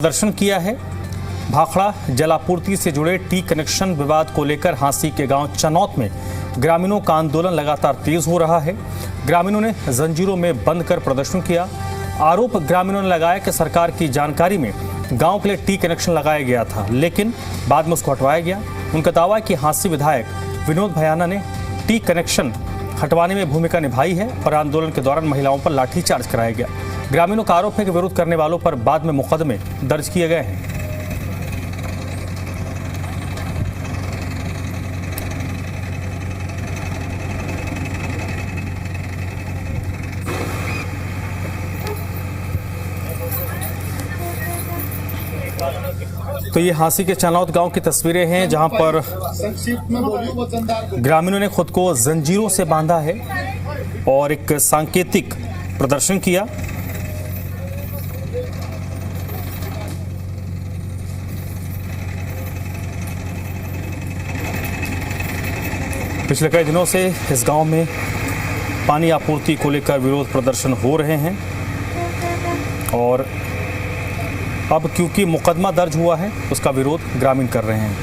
प्रदर्शन किया है। भाखड़ा जलापूर्ति से जुड़े टी कनेक्शन विवाद को लेकर हांसी के गांव चनौत में ग्रामीणों का आंदोलन लगातार तेज हो रहा है। ग्रामीणों ने जंजीरों में बंद कर प्रदर्शन किया। आरोप ग्रामीणों ने लगाया कि सरकार की जानकारी में गांव के लिए टी कनेक्शन लगाया गया था, लेकिन बाद में उसको हटवाया गया। उनका दावा है कि हांसी विधायक विनोद भयाना ने टी कनेक्शन हटवाने में भूमिका निभाई है और आंदोलन के दौरान महिलाओं पर लाठीचार्ज कराया गया। ग्रामीणों का आरोप है कि विरोध करने वालों पर बाद में मुकदमे दर्ज किए गए हैं। तो ये हांसी के चनौत गांव की तस्वीरें हैं, जहां पर ग्रामीणों ने खुद को जंजीरों से बांधा है और एक सांकेतिक प्रदर्शन किया। पिछले कई दिनों से इस गांव में पानी आपूर्ति को लेकर विरोध प्रदर्शन हो रहे हैं और अब क्योंकि मुकदमा दर्ज हुआ है, उसका विरोध ग्रामीण कर रहे हैं।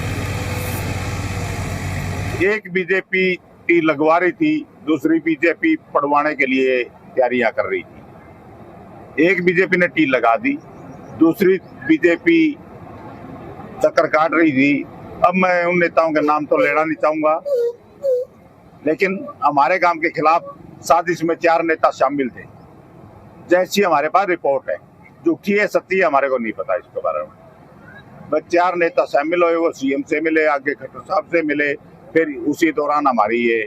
एक बीजेपी टी लगवा रही थी, दूसरी बीजेपी पड़वाने के लिए तैयारियां कर रही थी। एक बीजेपी ने टी लगा दी, दूसरी बीजेपी चक्कर काट रही थी। अब मैं उन नेताओं के नाम तो लेना नहीं चाहूंगा, लेकिन हमारे काम के खिलाफ साजिश में 4 नेता शामिल थे। जैसी हमारे पास रिपोर्ट है, झूठी है सत्य है हमारे को नहीं पता इसके बारे में। बस 4 नेता शामिल हुए, वो सीएम से मिले, आगे खट्टर साहब से मिले, फिर उसी दौरान हमारी ये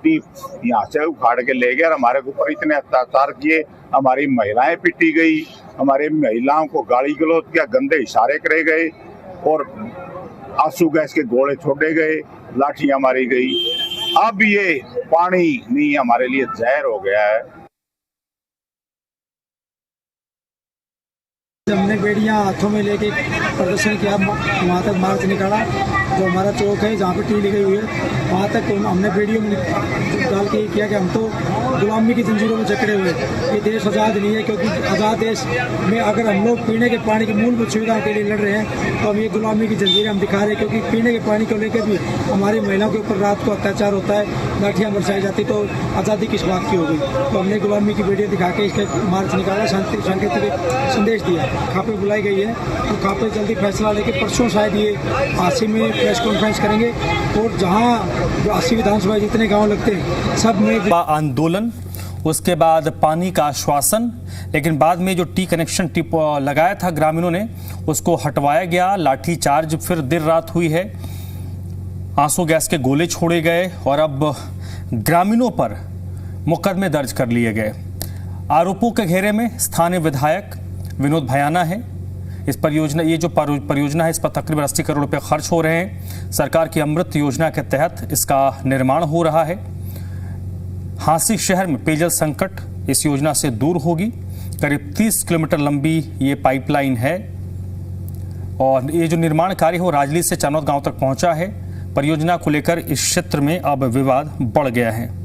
टीम यहाँ से उखाड़ के ले गए और हमारे ऊपर इतने अत्याचार किए। हमारी महिलाएं पिटी गई, हमारे महिलाओं को गाली गलौज किया, गंदे इशारे करे गए और आंसू गैस के गोले छोड़े गए, लाठियां मारी गई। अब ये पानी नहीं हमारे लिए जहर हो गया है। हमने बेड़ियाँ हाथों में लेके प्रदर्शन किया, वहाँ तक मार्च निकाला। जो हमारा चौक है जहाँ पे टी लगी हुई है, वहाँ तक हमने बेड़ियों में डाल के किया कि हम तो गुलामी की जंजीरों में जकड़े हुए। ये देश आज़ाद नहीं है, क्योंकि आज़ाद देश में अगर हम लोग पीने के पानी की मूलभूत सुविधाओं के लिए लड़ रहे हैं, तो हम ये गुलामी की जंजीरें हम दिखा रहे हैं। क्योंकि पीने के पानी को लेकर भी हमारी महिलाओं के ऊपर रात को अत्याचार होता है, लाठियाँ बरसाई जाती, तो आज़ादी किस बात की हो गई। तो हमने गुलामी की बेड़ियाँ दिखा के इसके मार्च निकाला, शांति सांकेतिक संदेश दिया। खापे बुलाई गई है, तो खापे जल्दी फैसला लेके परसों शायद ये हांसी में प्रेस कॉन्फ्रेंस करेंगे और जहां 80 विधानसभा जितने गांव लगते हैं सब में आंदोलन, उसके बाद पानी का आश्वासन, लेकिन बाद में जो टी कनेक्शन टिप लगाया था ग्रामीणों ने, उसको हटवाया गया। लाठी चार्ज फिर देर रात हुई है, आंसू गैस के गोले छोड़े गए और अब ग्रामीणों पर मुकदमे दर्ज कर लिए गए। आरोपों के घेरे में स्थानीय विधायक विनोद भयाना है। इस परियोजना, ये जो परियोजना है, इस पर तकरीबन 80 करोड़ रुपए खर्च हो रहे हैं। सरकार की अमृत योजना के तहत इसका निर्माण हो रहा है। हांसी शहर में पेयजल संकट इस योजना से दूर होगी। करीब 30 किलोमीटर लंबी ये पाइपलाइन है और ये जो निर्माण कार्य है वो राजली से चनौत गांव तक पहुंचा है। परियोजना को लेकर इस क्षेत्र में अब विवाद बढ़ गया है।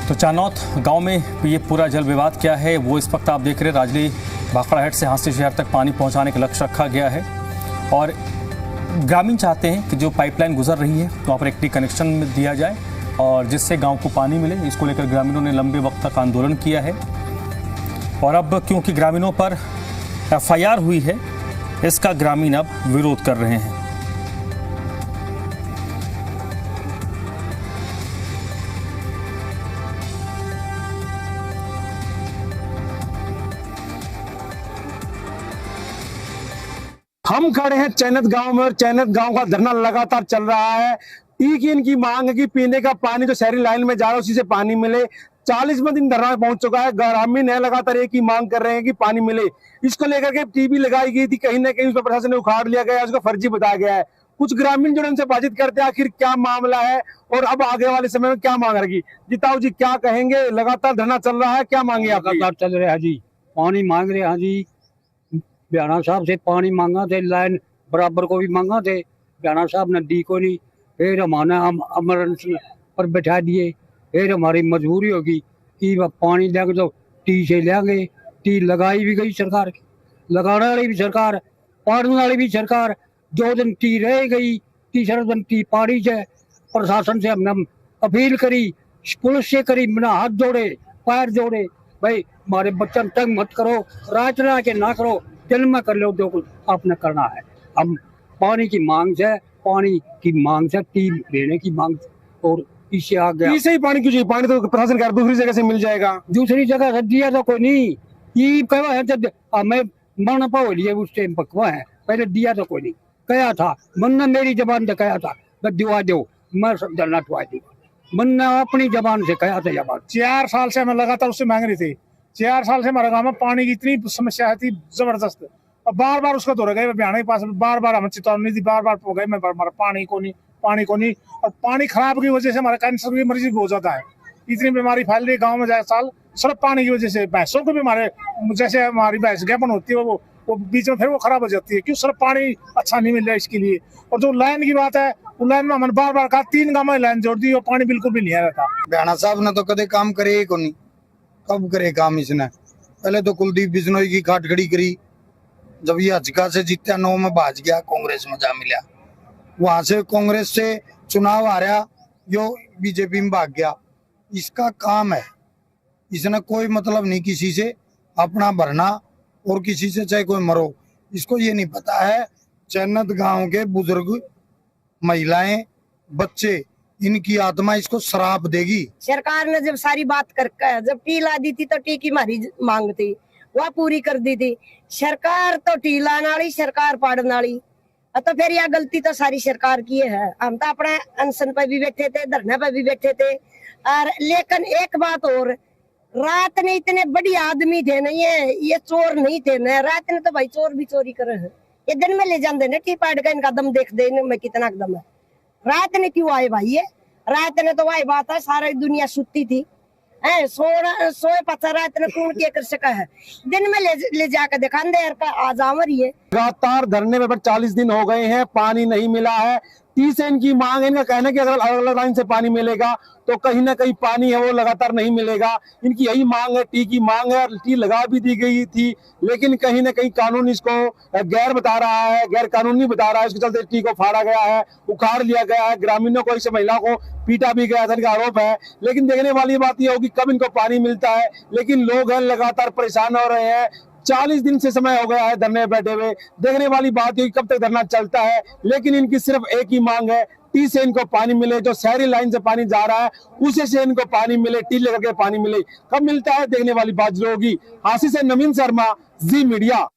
तो चनौत गांव में ये पूरा जल विवाद क्या है वो इस वक्त आप देख रहे हैं। राजली भाखड़ा हेड से हांसी शहर तक पानी पहुंचाने का लक्ष्य रखा गया है और ग्रामीण चाहते हैं कि जो पाइपलाइन गुजर रही है वहाँ पर एक टी कनेक्शन दिया जाए और जिससे गांव को पानी मिले। इसको लेकर ग्रामीणों ने लंबे वक्त तक आंदोलन किया है और अब क्योंकि ग्रामीणों पर FIR हुई है, इसका ग्रामीण अब विरोध कर रहे हैं। हम खड़े हैं चैनत गांव में और चैनत गांव का धरना लगातार चल रहा है। टी की इनकी मांग है कि पीने का पानी जो शहरी लाइन में जा रहा है उसी से पानी मिले। 40वां दिन धरना पहुंच चुका है। ग्रामीण है लगातार एक ही मांग कर रहे हैं कि पानी मिले। इसको लेकर के टीवी लगाई गई थी, कहीं ना कहीं उस पर प्रशासन ने उखाड़ लिया गया, उसको फर्जी बताया गया है। कुछ ग्रामीण जो उनसे बातचीत करते हैं आखिर क्या मामला है और अब आगे वाले समय में क्या मांग रहेगी। जिताऊ जी क्या कहेंगे, लगातार धरना चल रहा है, क्या मांगे आप? लगातार चल रहा है जी, पानी मांग रहे हैं जी। ब्याणा साहब से पानी मांगा थे, लाइन बराबर को भी मांगा थे, ब्याणा साहब ने दी को नहीं। फिर हमारा हम एमरजेंस पर बैठा दिए। फिर हमारी मजबूरी होगी कि पानी लेंगे तो टी से लेंगे। टी लगाई भी गई सरकार की, लगाने वाली भी सरकार, पाड़ने वाली भी सरकार। 2 दिन टी रह गई, तीसरे दिन टी पाड़ी से। प्रशासन से हमने अपील करी, पुलिस से करी, बिना हाथ जोड़े पैर जोड़े, भाई हमारे बच्चन तंग मत करो, रात रह के ना करो, दिन में कर लो जो कुछ आपने करना है। हम पानी की मांग से, पानी की मांग से, टी देने की मांग से, और इससे आ गया। इसे ही पानी क्यों चाहिए? पानी तो प्रशासन का दूसरी जगह से मिल जाएगा। दूसरी जगह से दिया तो कोई नहीं, ये कहवा है जब मैं मरना पाओ लिए उस टाइम पकवा है, पहले दिया तो कोई नहीं। कहा था मन्ना, मेरी जबान से कहा था मैं दिवा दो, मैं सब धरना टुआ दूंगा। मन्ना अपनी जबान से कहा था। जबान 4 साल से हमें लगातार उससे मांग रही थी। 4 साल से हमारे गाँव में पानी की इतनी समस्या थी जबरदस्त, और बार बार उसको दौड़ गए ब्याणा के पास, बार बार हमें चेतावनी दी, बार बार हो गए मैं हमारा पानी को नहीं, पानी को नहीं। और पानी खराब की वजह से हमारा कैंसर की मरीज भी हो जाता है। इतनी बीमारी फैल रही है गाँव में जाए साल, सिर्फ पानी की वजह से। भैंसों को भी हमारे, जैसे हमारी भैंस ज्ञापन होती है वो बीच में फिर वो खराब हो जाती है, क्यों? सिर्फ पानी अच्छा नहीं मिल रहा है इसके लिए। और जो लाइन की बात है, वो लाइन में हमने बार बार कहा, 3 गाँव में लाइन जोड़ दी और पानी बिल्कुल भी नहीं आ रहा था। ब्याणा साहब ने तो कदे काम करे ही को नहीं, कब करे काम इसने? पहले तो कुलदीप बिश्नोई की खाट खड़ी करी, जब ये हचका से जीत्या 9 में भाज गया, कांग्रेस में जा मिला, वहां से कांग्रेस से चुनाव आ रहा, यो बीजेपी में भाग गया। इसका काम है, इसने कोई मतलब नहीं किसी से अपना भरना और किसी से चाहे कोई मरो। इसको ये नहीं पता है चैनत गांव के बुजुर्ग, महिलाएं, बच्चे, इनकी आत्मा इसको श्राप देगी। सरकार ने जब सारी बात करके जब टी ला दी थी तो टी की हमारी मांग थी वह पूरी कर दी थी। सरकार तो टी लाने वाली, सरकार पाड़ने वाली, तो फिर यह गलती तो सारी सरकार की है। हम तो अपने अनशन पे भी बैठे थे, धरने पे भी बैठे थे। और लेकिन एक बात और, रात ने इतने बड़ी आदमी थे नहीं है, ये चोर नहीं थे ना। रात ने तो भाई चोर भी चोरी करे हैं, ये दिन में ले जाते ना टी पाड़ का, इनका दम देख दे में कितना दम है। रात ने क्यों आए भाई? ये रात ने तो वही बात है, सारी दुनिया सुती थी, सोए पत्थर रात ने कौन क्या कर सका है? दिन में ले जाकर दिखा दे यार का आज आवर ही है। लगातार धरने में 40 दिन हो गए हैं, पानी नहीं मिला है। 30 से इनकी मांग है, इनका कहना है कि अगर अलग अलग लाइन से पानी मिलेगा तो कहीं ना कहीं पानी है वो लगातार नहीं मिलेगा। इनकी यही मांग है, टी की मांग है। टी लगा भी दी गई थी, लेकिन कहीं ना कहीं कानून इसको गैर बता रहा है, गैर कानूनी बता रहा है। इसके चलते टी को फाड़ा गया है, उखाड़ लिया गया है। ग्रामीणों को, इस महिला को पीटा भी गया था, इनका आरोप है। लेकिन देखने वाली बात यह होगी कब इनको पानी मिलता है। लेकिन लोग हैं लगातार परेशान हो रहे हैं। 40 दिन से समय हो गया है धरने बैठे हुए। देखने वाली बात है कब तक धरना चलता है। लेकिन इनकी सिर्फ एक ही मांग है, टी से इनको पानी मिले। जो शहरी लाइन से पानी जा रहा है उसे से इनको पानी मिले, टी लेकर के पानी मिले। कब मिलता है देखने वाली बात जरूर होगी। हांसी से नवीन शर्मा, जी मीडिया।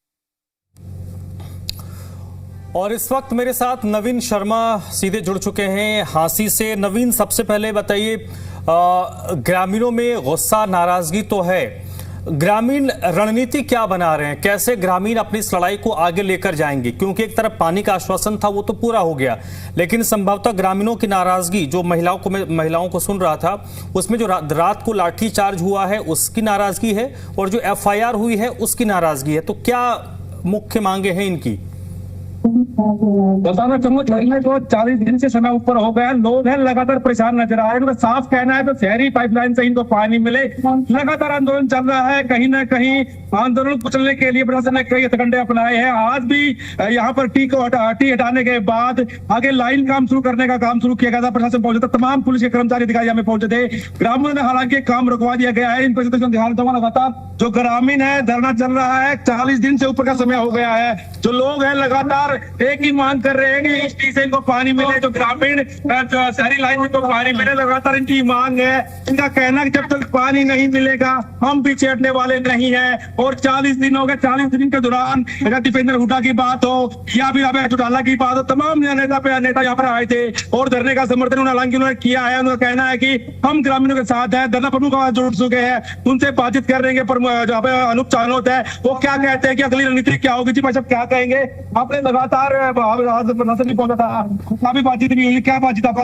और इस वक्त मेरे साथ नवीन शर्मा सीधे जुड़ चुके हैं हांसी से। नवीन, सबसे पहले बताइए, ग्रामीणों में गुस्सा, नाराजगी तो है, ग्रामीण रणनीति क्या बना रहे हैं? कैसे ग्रामीण अपनी इस लड़ाई को आगे लेकर जाएंगे? क्योंकि एक तरफ पानी का आश्वासन था वो तो पूरा हो गया, लेकिन संभवतः ग्रामीणों की नाराजगी, जो महिलाओं को सुन रहा था उसमें जो रात को लाठी चार्ज हुआ है उसकी नाराजगी है, और जो FIR हुई है उसकी नाराजगी है। तो क्या मुख्य मांगे हैं इनकी? बताना चाहूंगा, धरने को 40 दिन से समय ऊपर हो गया, लोग हैं लगातार परेशान नजर आ रहे हैं। साफ कहना है तो शहरी पाइपलाइन से इनको पानी मिले। लगातार आंदोलन चल रहा है, कहीं ना कहीं आंदोलन कुचलने के लिए प्रशासन ने कई हथकंडे अपनाए हैं। आज भी यहाँ पर टी हटाने के बाद आगे लाइन काम शुरू करने का काम शुरू किया गया था। प्रशासन पहुंचे था, तमाम पुलिस के कर्मचारी अधिकारी यहाँ पहुंचे थे। ग्रामीणों ने हालांकि काम रुकवा दिया गया है। इन पर ध्यान दूंगा लगातार। जो ग्रामीण है, धरना चल रहा है, 40 दिन से ऊपर का समय हो गया है। जो लोग हैं लगातार एक ही मांग कर रहे हैं कि इस टी से इनको पानी मिले। जो ग्रामीण शहरी लाइन को पानी मिले, लगातार इनकी मांग है। इनका कहना है कि जब तक पानी नहीं मिलेगा हम पीछे हटने वाले नहीं है। और 40 दिन हो गए, 40 दिन के दौरान दीपेंद्र हुड्डा की बात हो या फिर अभय चौटाला की बात हो, तमाम नेता यहाँ पर आए थे और धरने का समर्थन हालांकि उन्होंने किया है। उनका कहना है कि हम ग्रामीणों के साथ है। धरना प्रमुख जुड़ चुके हैं, उनसे बातचीत कर रहे हैं। पर अनूप चानोत है, वो क्या कहते हैं कि अगली रणनीति क्या होगी? जी भाई साहब क्या कहेंगे? आपने लगातार मार रहे हैं। आज पता नहीं पहुंचा था, काफी बातचीत नहीं हुई। क्या बातचीत आप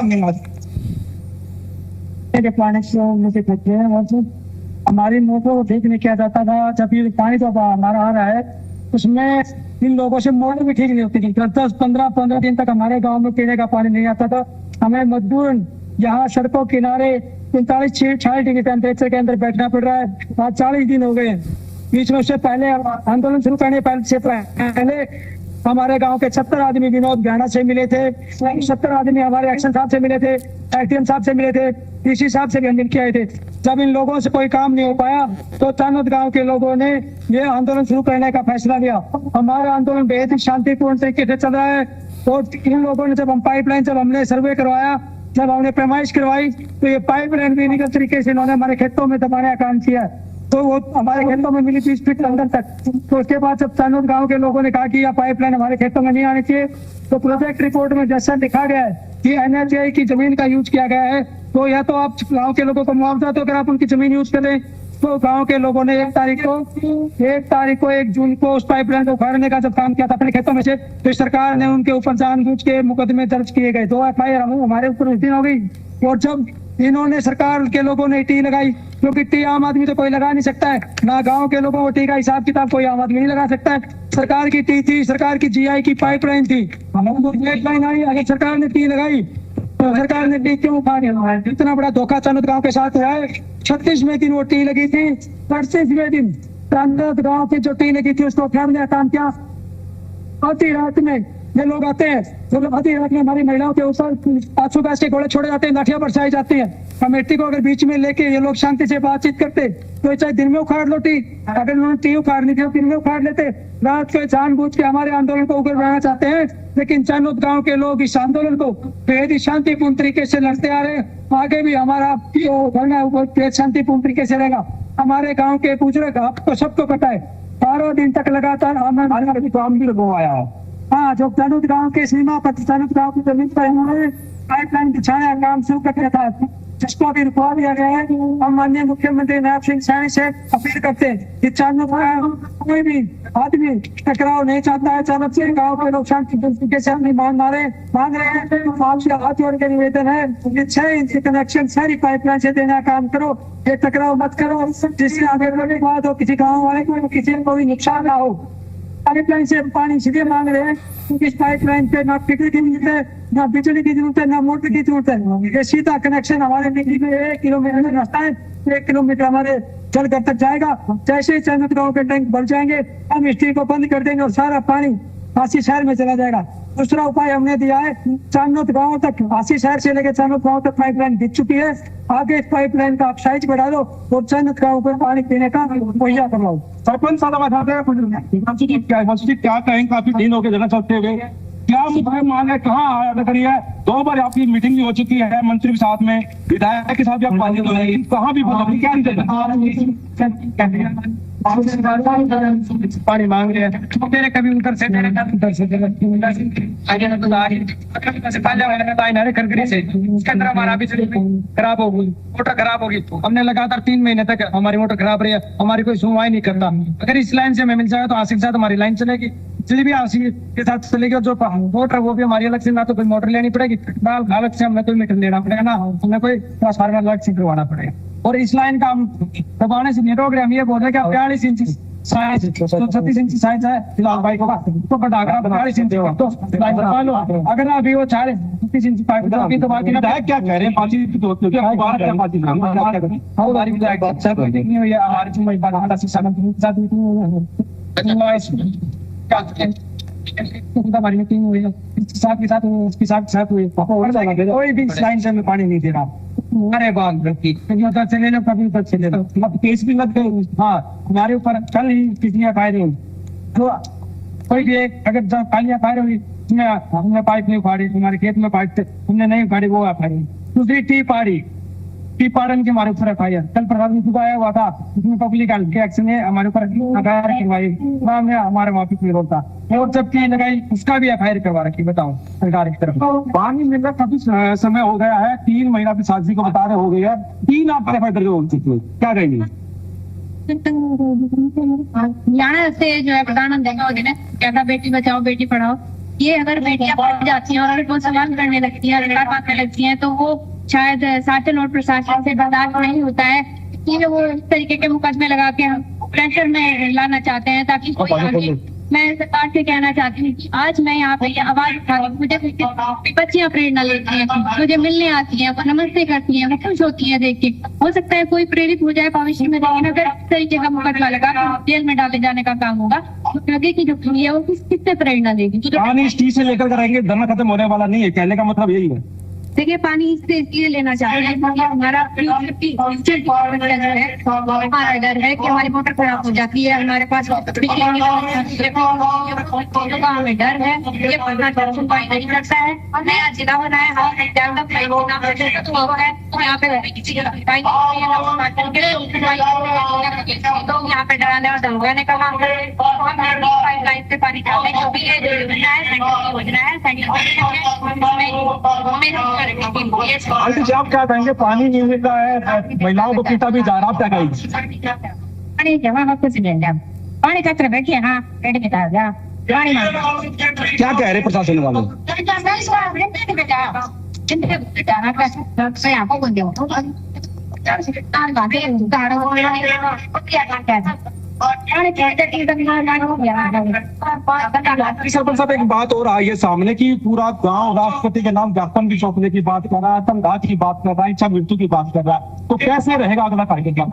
आज पानी से मुझे थके हैं और हमारी मोटर को ठीक नहीं किया जाता था। जब ये पानी तो हमारा आ रहा है उसमें इन लोगों से मोटर भी ठीक नहीं होती थी। 10-15 दिन तक हमारे गांव में पीने का पानी नहीं आता था। हमें मजबूरन यहाँ सड़कों किनारे 45-46 डिग्री टेम्परेचर के अंदर बैठना पड़ रहा है। आज 40 दिन हो गए। बीच में उससे पहले आंदोलन शुरू करने से पहले हमारे गांव के 70 आदमी विनोद गहना से मिले थे। 70 आदमी हमारे एक्शन साहब से मिले थे, एसडीएम साहब से मिले थे, डीसी साहब से भी हम मिलके आए थे। जब इन लोगों से कोई काम नहीं हो पाया तो चानोद गांव के लोगों ने ये आंदोलन शुरू करने का फैसला लिया। हमारा आंदोलन बेहद ही शांतिपूर्ण तरीके से चल रहा है। और इन लोगों ने जब हमने सर्वे करवाया, जब हमने पैमाइश करवाई तो ये पाइपलाइन भी लीगल तरीके से इन्होंने हमारे खेतों में दबाने का काम किया। तो वो हमारे खेतों में मिली 20 फीट अंदर तक। तो उसके बाद जब चानोद गांव के लोगों ने कहा कि यह पाइपलाइन हमारे खेतों में नहीं आनी चाहिए, तो प्रोजेक्ट रिपोर्ट में जैसा लिखा गया है कि एनएचआई की जमीन का यूज किया गया है, तो या तो आप गांव के लोगों को मुआवजा दो अगर आप उनकी जमीन यूज करें। तो गांव के लोगों ने 1 जून को उस पाइपलाइन को उखाड़ने का जब काम किया था अपने खेतों में से, तो सरकार ने उनके ऊपर जानबूझ के मुकदमे दर्ज किए गए। 2 FIR हमारे ऊपर उस दिन हो गई। और जब इन्होंने सरकार के लोगों ने टी लगाई, क्योंकि टी आम आदमी तो कोई लगा नहीं सकता है ना, गांव के लोगों को टी का हिसाब किताब कोई आम आदमी नहीं लगा सकता है। सरकार की टी थी, सरकार की GI की पाइपलाइन थी, पाइपलाइन आई। अगर सरकार ने टी लगाई तो सरकार ने टी क्यों उखाड़ी? इतना बड़ा धोखा चानोद गांव के साथ हुआ है। 36वें दिन वो टी लगी थी, 38वें दिन चानोद गांव की जो टी लगी थी उसको उखाड़ने का काम किया। आधी रात में ये लोग आते हैं, तो आधी रात में हमारी महिलाओं के ऊपर आंसू गैस के गोले छोड़े जाते हैं, लाठियां बरसाई जाती हैं। कमेटी को अगर बीच में लेके ये लोग शांति से बातचीत करते तो चाहे दिन में उखाड़ लो टी, अगर उन्होंने टी उखाड़नी थी तो दिन में उखाड़ लेते। रात को जानबूझ के हमारे आंदोलन को उग्र बनाना चाहते हैं, लेकिन चानोद गांव के लोग इस आंदोलन को बेहद ही शांतिपूर्ण तरीके से लड़ते आ रहे हैं। आगे भी हमारा धरना बेहद शांतिपूर्ण तरीके से रहेगा। हमारे गाँव के बुजुर्ग आपको सबको पता है 12 दिन तक लगातार आंदोलन काम भी लगवाया है। हाँ, जो चानोद गांव के सीमा पर चानोद गांव की जमीन पर उन्होंने पाइपलाइन बिछाने का काम शुरू कर दिया था, जिसको भी रुकवा दिया गया है। हम माननीय मुख्यमंत्री नायब सिंह सैनी से अपील करते हैं कि चानोद कोई भी आदमी टकराव नहीं चाहता है। चानोद से गाँव के लोग शांति तरीके से अपनी मांग मांग रहे हैं। आपसे हाथ जोड़ के निवेदन है कि 6 इंच कनेक्शन सारी पाइपलाइन से देने का काम करो, ये टकराव मत करो, जिससे आगे बढ़ने के बाद हो किसी गाँव वाले को किसी को भी नुकसान ना हो। पाइपलाइन से पानी सीधे मांग रहे हैं, क्योंकि इस पाइपलाइन पे ना बिजली की जरूरत है, ना बिजली की जरूरत है, ना मोटर की जरूरत है। ये सीधा कनेक्शन हमारे बिजली में 1 किलोमीटर रास्ता है, 1 किलोमीटर हमारे जल घर तक जाएगा। जैसे ही चानोद गांव के टैंक भर जाएंगे हम इस को बंद कर देंगे और सारा पानी हासी शहर में चला जाएगा। दूसरा उपाय हमने दिया है, चानोद गांव तक, हासी शहर से लेकर चानोद गांव तक पाइपलाइन बिछ चुकी है। आगे इस पाइपलाइन का आप साइज बढ़ा दो और चानोद गांव को पानी पीने का मुहैया करवाओ। सरपंच साहब बताते हैं क्या कहेंगे? काफी दिन हो गए जगह चलते हुए, क्या मांग है, कहाँ आया करी है? 2 बार आपकी मीटिंग भी हो चुकी है, मंत्री के साथ में, विधायक के साथ भी आप बातचीत हो रही है, कहाँ भी पानी मांग रहे हैं? तेरे कभी उधर से उसके अंदर हमारा बिजली खराब हो गई, मोटर खराब होगी। हमने लगातार 3 महीने तक हमारी मोटर खराब रही है, हमारी कोई सुनवाई नहीं करता। अगर इस लाइन से हमें मिल जाएगा तो आसिफ के साथ हमारी लाइन चलेगी, बिजली भी आसिफ के साथ चलेगी। और जो मोटर वो भी हमारी अलग से, ना तो कोई मोटर लेनी पड़ेगी, ना अलग से हमें कोई मीटर लेना पड़ेगा, ना हमें कोई ट्रांसफार्मर अलग से करवाना पड़ेगा। और इस लाइन का हम दबाने से नहीं रोक रहे, हम ये बोल रहे हैं कि 42 इंच साइज, 36 इंच साइज है फिलहाल बाइक होगा, तो बढ़ाकर 42 इंच होगा तो लाइन दबा लो। अगर अभी वो 36 इंच पाइप होगी तो बाकी क्या कह रहे हैं? हमारी मीटिंग हुई है, साथ के साथ हुई, कोई भी लाइन से हमें पानी नहीं दे रहा। अरे बात चले लो, कभी तक चले लो, केस भी लग गए। हाँ, हमारे ऊपर कल ही किसी फायर हुई, तो कोई भी अगर कालियां फायर हुई, हमने पाइप नहीं उखाड़ी, हमारे खेत में पाइप थे हमने नहीं उखाड़ी, वो फायर। दूसरी टी पाड़न के हमारे ऊपर FIR कल प्रशासन सुबह आया हुआ था, उसमें पब्लिक के एक्शन है हमारे ऊपर FIR करवाई, हमारे वहाँ पे विरोध था। और जब टी लगाई उसका भी FIR करवा रखी। बताओ सरकार की तरफ पानी मिल रहा, काफी समय हो गया है, 3 महीना भी साक्षी को बता रहे हो गई है, 3 आप हो चुकी है, क्या कहेंगे? हरियाणा से जो है प्रधानमंत्री मोदी ने कहता बेटी बचाओ बेटी पढ़ाओ, ये अगर बेटियां पढ़ जाती हैं और अगर वो सवाल करने लगती हैं, अधिकार मांगने लगती हैं, तो वो शायद शासन और प्रशासन से बर्दाश्त नहीं होता है कि वो इस तरीके के मुकदमे लगा के हम प्रेशर में लाना चाहते हैं ताकि कोई आगे। मैं सरकार से कहना चाहती हूँ कि आज मैं यहाँ पे आवाज उठा रही हूँ, मुझे बच्चियां प्रेरणा लेती हैं, मुझे मिलने आती हैं, वो नमस्ते करती हैं, वो खुश होती हैं देख के। हो सकता है कोई प्रेरित हो जाए भविष्य में, लेकिन अगर इस तरीके का मुकदमा लगा तो जेल में डाले जाने का काम होगा तो आगे की जो पीढ़ी है वो किससे प्रेरणा देगी। पानी इस चीज से लेकर करेंगे, धरना खत्म होने वाला नहीं है, कहने का मतलब यही है। देखिए पानी इससे इसलिए लेना चाहते हैं क्योंकि हमारा फ्यूचर हमारा डर है कि हमारी मोटर खराब हो जाती है, हमारे पास बिजली हमें डर है, ये सुनवाई नहीं करता है। नया जिला बना है, यहाँ पे तो यहाँ पे डराने और धमकाने का काम है। पाइपलाइन से पानी डालने जो भी योजना है आंटी जी आप क्या कहेंगे, पानी नहीं मिल रहा है, महिलाओं को पीटा भी जा रहा, आप क्या कहेंगे? पानी जमा कुछ नहीं है, पानी का तरफ बैठिए। हाँ पेट के पास जा पानी क्या कह रहे प्रशासन वाले? सरपंच साहब एक बात और आई है सामने की पूरा गांव राष्ट्रपति के नाम ज्ञापन भी सौंपने की बात कर रहा है, आतंकवाद की बात कर रहा है, इच्छा मृत्यु की बात कर रहा है, तो कैसे रहेगा अगला कार्यक्रम?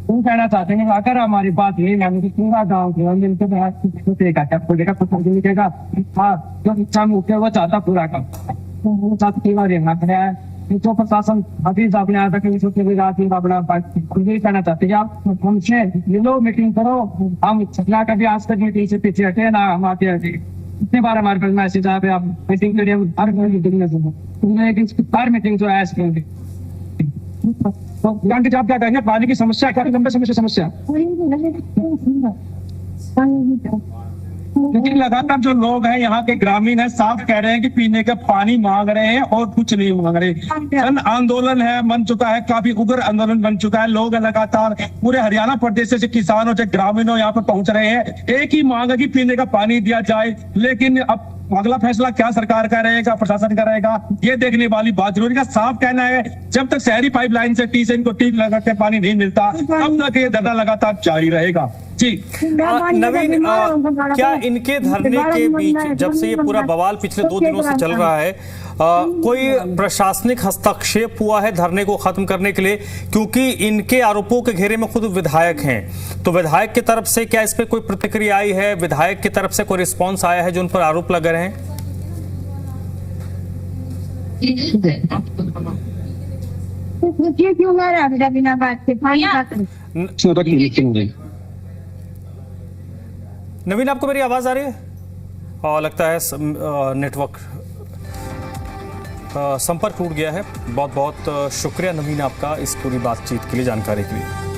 हम कहना चाहते हैं अगर हमारी बात नहीं माने तो पूरा गाँव मिलेगा। हाँ जो इच्छा मुख्य वो चाहता पूरा काम जो प्रशासन अभी अपने यहाँ तक कहना चाहते हैं आप हमसे मिलो, मीटिंग करो। हम सपना कभी आज तक मीटिंग से पीछे हटे ना, हम आते हटे इतने बार हमारे पास मैसेज आए आप मीटिंग के लिए हर मीटिंग जो है तो आंटी आप क्या कहेंगे, पानी की समस्या क्या लंबे समय से समस्या? लेकिन लगातार जो लोग हैं यहाँ के ग्रामीण हैं साफ कह रहे हैं कि पीने का पानी मांग रहे हैं और कुछ नहीं मांग रहे। जन आंदोलन है बन चुका है, काफी उग्र आंदोलन बन चुका है, लोग लगातार पूरे हरियाणा प्रदेश से किसान हो चाहे ग्रामीण हो यहाँ पर पहुंच रहे हैं। एक ही मांग है कि पीने का पानी दिया जाए, लेकिन अब अगला फैसला क्या सरकार का रहेगा, प्रशासन का रहेगा, ये देखने वाली बात जरूरी है। साफ कहना है जब तक शहरी पाइपलाइन से टी से इनको टीप लगा के पानी नहीं मिलता तब तक ये धरना लगातार जारी रहेगा। जी नवीन, क्या इनके धरने के बीच जब से ये पूरा बवाल पिछले 2 दिनों से चल रहा है कोई प्रशासनिक हस्तक्षेप हुआ है धरने को खत्म करने के लिए? क्योंकि इनके आरोपों के घेरे में खुद विधायक हैं, तो विधायक की तरफ से क्या इस पे कोई प्रतिक्रिया आई है? विधायक की तरफ से कोई रिस्पांस आया है जो उन पर आरोप लग रहे हैं? नवीन आपको मेरी आवाज आ रही है? और लगता है नेटवर्क संपर्क टूट गया है। बहुत बहुत शुक्रिया नवीन आपका इस पूरी बातचीत के लिए, जानकारी के लिए।